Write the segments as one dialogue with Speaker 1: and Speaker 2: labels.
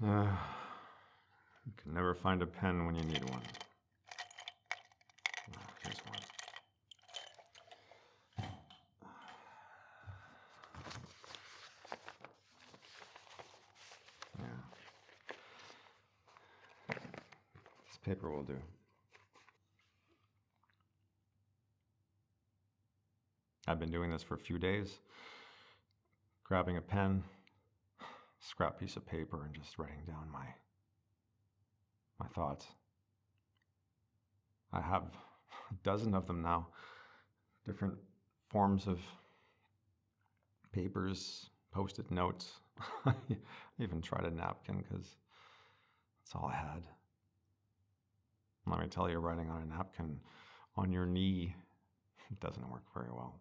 Speaker 1: You can never find a pen when you need one. Here's one. Yeah. This paper will do. I've been doing this for a few days, grabbing a pen, scrap piece of paper, and just writing down my thoughts. I have a dozen of them now, different forms of papers, post-it notes. I even tried a napkin because that's all I had. Let me tell you, writing on a napkin on your knee doesn't work very well.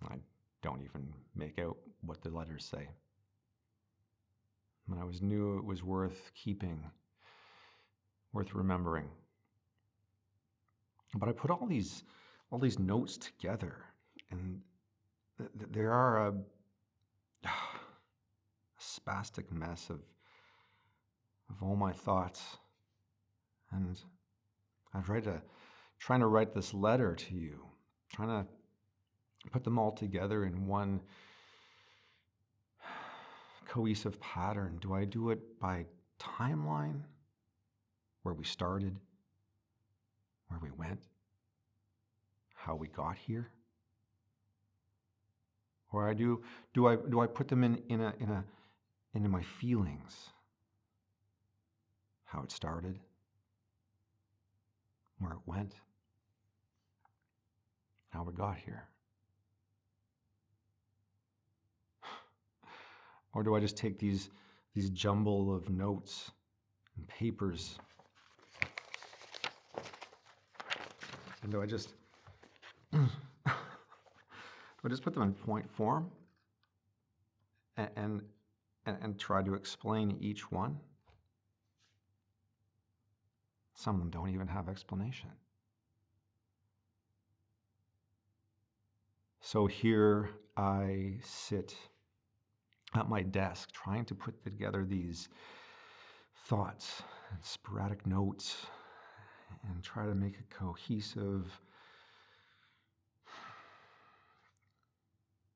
Speaker 1: I don't even make out what the letters say. But I knew it was worth keeping, worth remembering. But I put all these notes together, and there are a spastic mess of all my thoughts. And I trying to write this letter to you, trying to put them all together in one cohesive pattern. Do I do it by timeline? Where we started, where we went, how we got here? Or do I put them into my feelings? How it started, where it went, how we got here? Or do I just take these jumble of notes and papers, and do I just put them in point form and try to explain each one? Some of them don't even have explanation. So here I sit at my desk trying to put together these thoughts and sporadic notes and try to make a cohesive,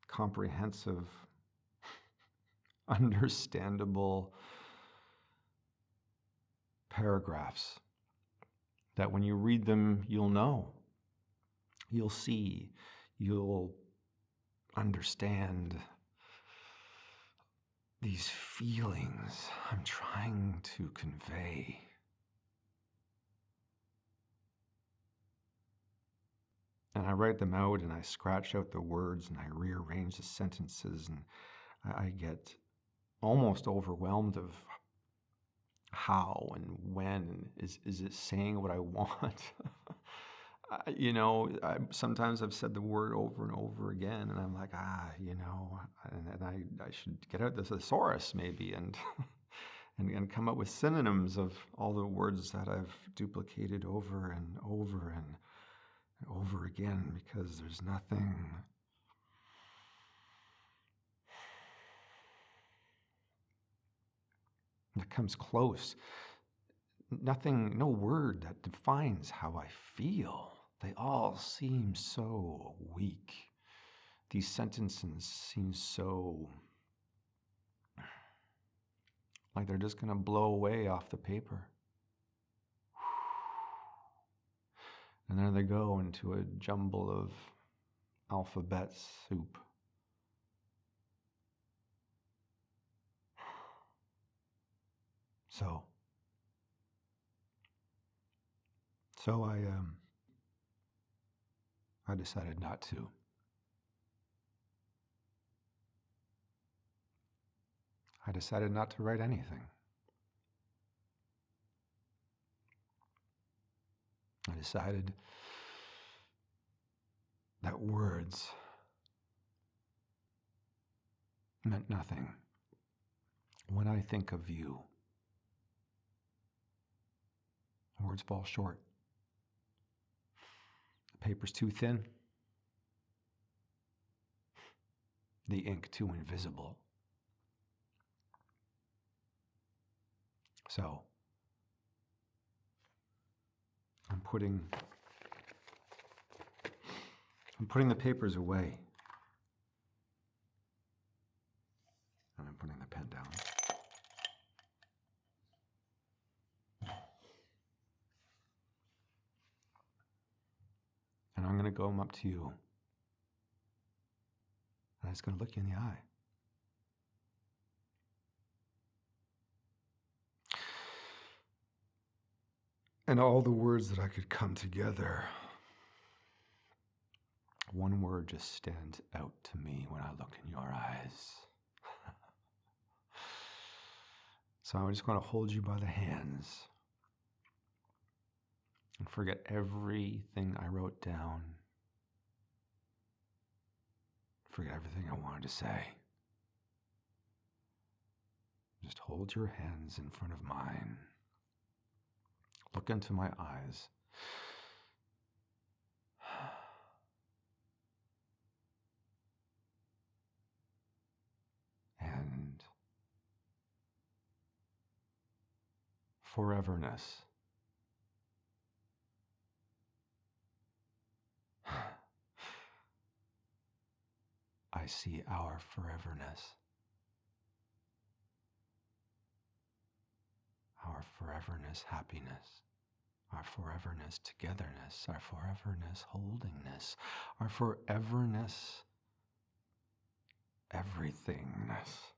Speaker 1: comprehensive, understandable paragraphs that when you read them, you'll know, you'll see, you'll understand these feelings I'm trying to convey. And I write them out and I scratch out the words and I rearrange the sentences, and I get almost overwhelmed of how and when is it saying what I want. Sometimes I've said the word over and over again, and I'm like, and I should get out the thesaurus maybe and and come up with synonyms of all the words that I've duplicated over and over and over again, because there's nothing that comes close. Nothing, no word that defines how I feel. They all seem so weak. These sentences seem so like they're just going to blow away off the paper. And there they go into a jumble of alphabet soup. So I decided not to. I decided not to write anything. I decided that words meant nothing. When I think of you, words fall short. The paper's too thin. The ink too invisible. So, I'm putting the papers away. And I'm putting the pen down. And I'm going to go up to you. And I'm just going to look you in the eye. And all the words that I could come together, one word just stands out to me when I look in your eyes. So I'm just going to hold you by the hands and forget everything I wrote down. Forget everything I wanted to say. Just hold your hands in front of mine. Look into my eyes. And foreverness. I see our foreverness. Our foreverness happiness. Our foreverness togetherness. Our foreverness holdingness. Our foreverness everythingness.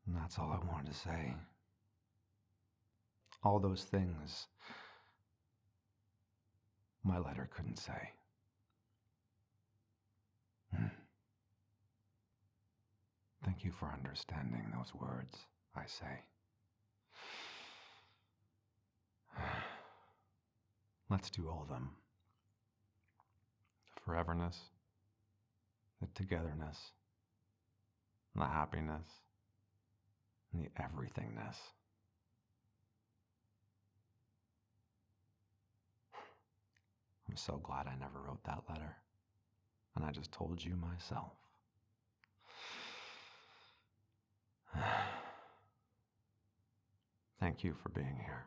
Speaker 1: And that's all I wanted to say. All those things my letter couldn't say. Thank you for understanding those words I say. Let's do all of them. The foreverness, the togetherness, the happiness, and the everythingness. I'm so glad I never wrote that letter, and I just told you myself. Thank you for being here.